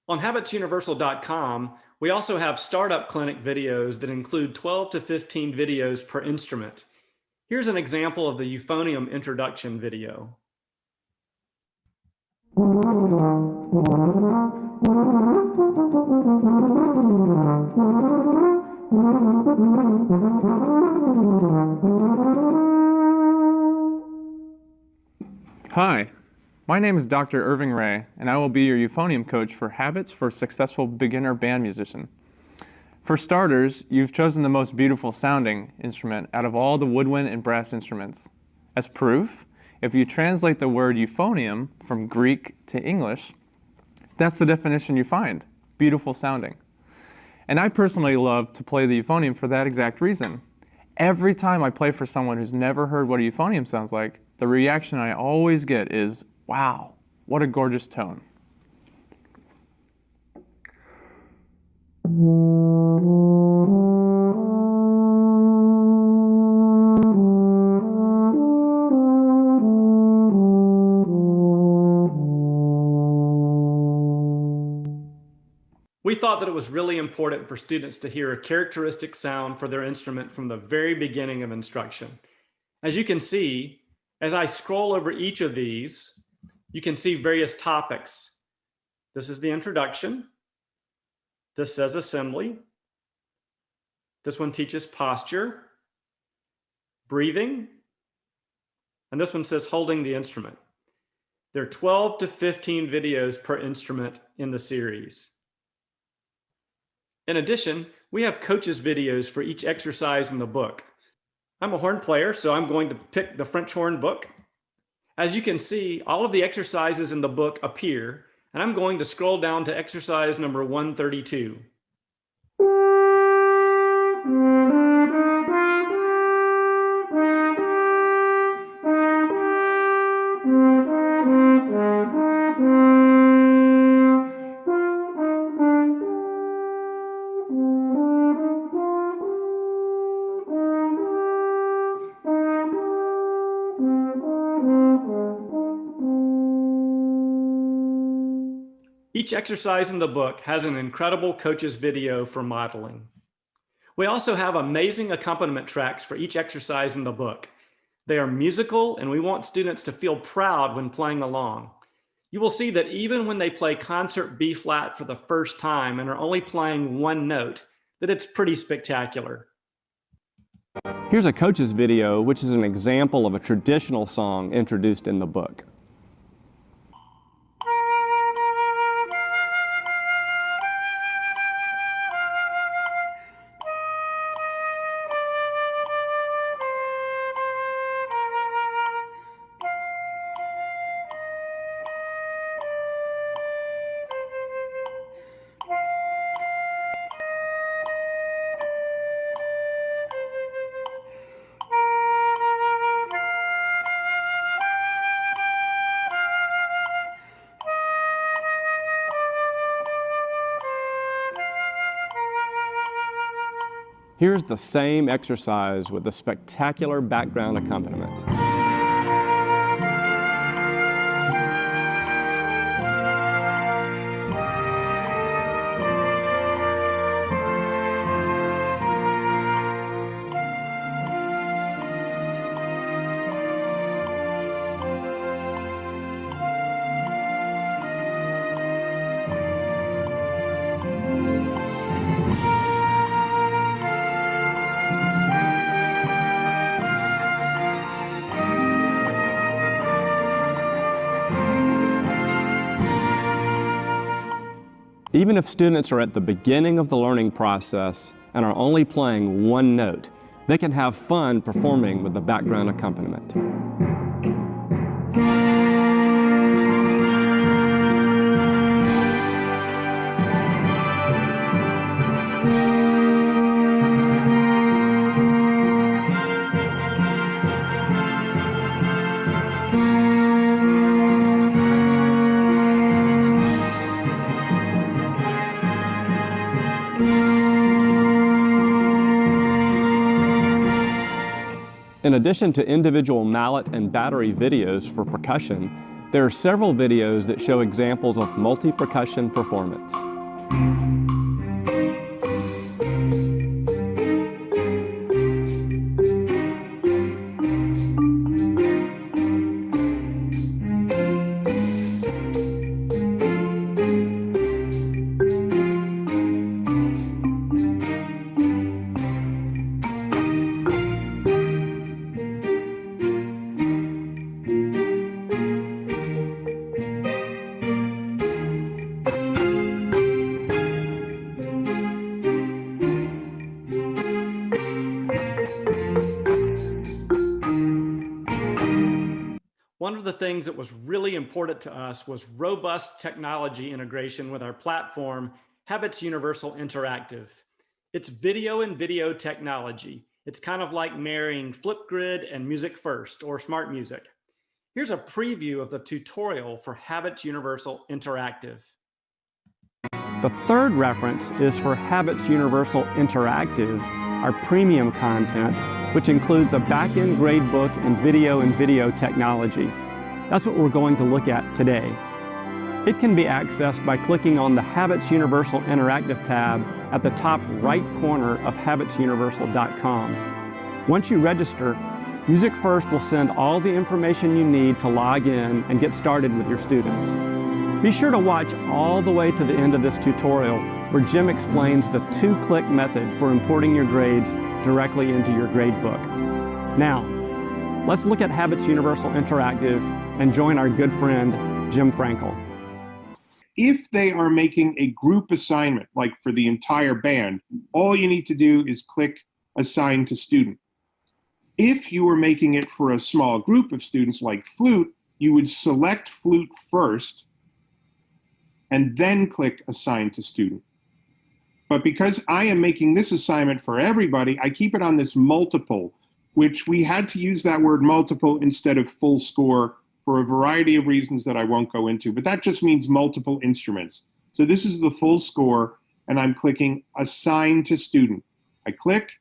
On habitsuniversal.com, we also have startup clinic videos that include 12 to 15 videos per instrument. Here's an example of the euphonium introduction video. Hi, my name is Dr. Irving Ray, and I will be your euphonium coach for Habits for a Successful Beginner Band Musician. For starters, you've chosen the most beautiful sounding instrument out of all the woodwind and brass instruments. As proof, if you translate the word euphonium from Greek to English, that's the definition you find, beautiful sounding. And I personally love to play the euphonium for that exact reason. Every time I play for someone who's never heard what a euphonium sounds like, the reaction I always get is, wow, what a gorgeous tone. We thought that it was really important for students to hear a characteristic sound for their instrument from the very beginning of instruction. As you can see, as I scroll over each of these, you can see various topics. This is the introduction. This says assembly. This one teaches posture, breathing, and this one says holding the instrument. There are 12 to 15 videos per instrument in the series. In addition, we have coaches' videos for each exercise in the book. I'm a horn player, so I'm going to pick the French horn book. As you can see, all of the exercises in the book appear, and I'm going to scroll down to exercise number 132. Each exercise in the book has an incredible coach's video for modeling. We also have amazing accompaniment tracks for each exercise in the book. They are musical, and we want students to feel proud when playing along. You will see that even when they play concert B flat for the first time and are only playing one note, that it's pretty spectacular. Here's a coach's video, which is an example of a traditional song introduced in the book. Here's the same exercise with a spectacular background accompaniment. Even if students are at the beginning of the learning process and are only playing one note, they can have fun performing with the background accompaniment. In addition to individual mallet and battery videos for percussion, There are several videos that show examples of multi-percussion performance. One of the things that was really important to us was robust technology integration with our platform, Habits Universal Interactive. It's video and video technology. It's kind of like marrying Flipgrid and Music First or Smart Music. Here's a preview of the tutorial for Habits Universal Interactive. The third reference is for Habits Universal Interactive, our premium content, which includes a back-end gradebook and video technology. That's what we're going to look at today. It can be accessed by clicking on the Habits Universal Interactive tab at the top right corner of habitsuniversal.com. Once you register, Music First will send all the information you need to log in and get started with your students. Be sure to watch all the way to the end of this tutorial where Jim explains the two-click method for importing your grades directly into your gradebook. Now, let's look at Habits Universal Interactive and join our good friend, Jim Frankel. If they are making a group assignment, like for the entire band, all you need to do is click Assign to Student. If you were making it for a small group of students like flute, you would select flute first and then click Assign to Student. But because I am making this assignment for everybody, I keep it on this multiple, which we had to use that word multiple instead of full score for a variety of reasons that I won't go into, but that just means multiple instruments. So this is the full score, and I'm clicking Assign to Student. I click,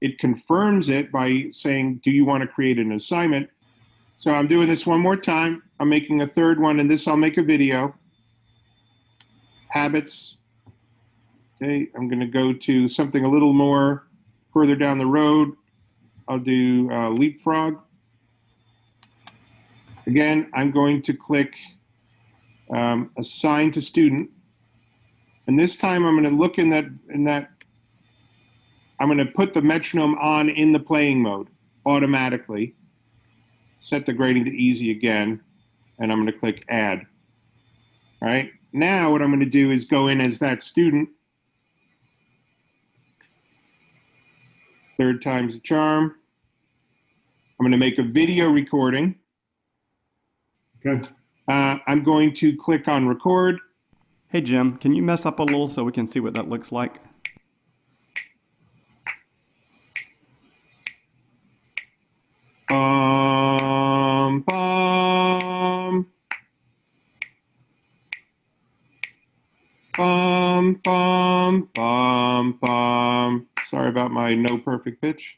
it confirms it by saying, do you want to create an assignment? So I'm doing this one more time. I'm making a third one, and this I'll make a video. Habits. Okay, I'm going to go to something a little more further down the road. I'll do Leapfrog. Again, I'm going to click Assign to Student. And this time I'm going to look in that, I'm going to put the metronome on in the playing mode automatically. Set the grading to easy again, and I'm going to click Add. All right, now what I'm going to do is go in as that student. Third time's the charm. I'm going to make a video recording. Okay. I'm going to click on Record. Hey Jim, can you mess up a little so we can see what that looks like? Bum. Bum, bum, bum, bum. Sorry about my no perfect pitch.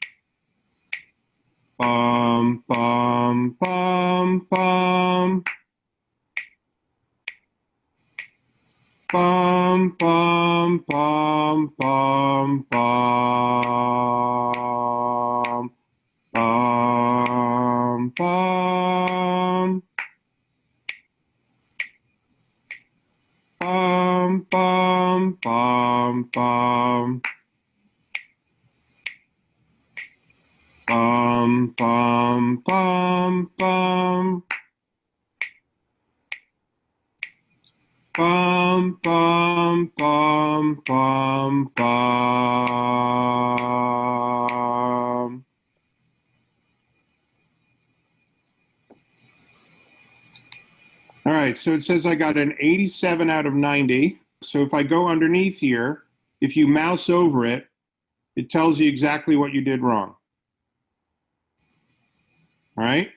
Bum, bum, bum, bum. Bum, bum, bum, bum, bum. Bum, bum. Bum, bum, bum, bum. Bum, bum, bum, bum. Bum, bum, bum, bum, bum. All right, so it says I got an 87 out of 90. So if I go underneath here, if you mouse over it, it tells you exactly what you did wrong. All right?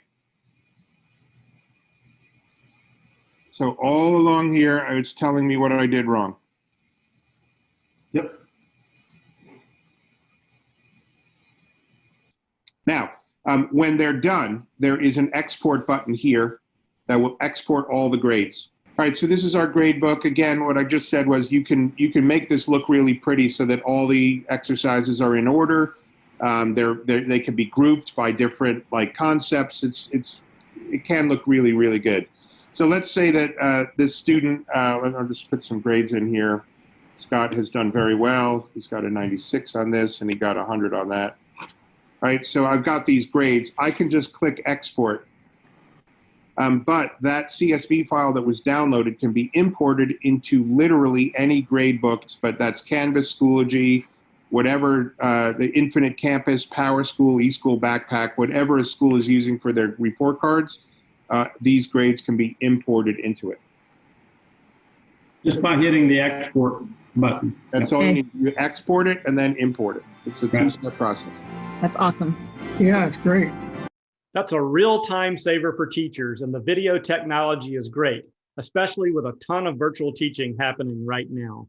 So all along here, it's telling me what I did wrong. Yep. Now, when they're done, there is an export button here. that will export all the grades. All right, so this is our grade book. Again, what I just said was you can make this look really pretty so that all the exercises are in order. They can be grouped by different like concepts. It can look really, really good. So let's say that this student, I'll just put some grades in here. Scott has done very well. He's got a 96 on this and he got 100 on that. All right, so I've got these grades. I can just click export. But that CSV file that was downloaded can be imported into literally any grade books, but that's Canvas, Schoology, whatever, the Infinite Campus, PowerSchool, eSchool Backpack, whatever a school is using for their report cards, these grades can be imported into it. Just by hitting the export button. That's all you need. You export it and then import it. It's a two-step process. That's awesome. Yeah, it's great. That's a real time saver for teachers, and the video technology is great, especially with a ton of virtual teaching happening right now.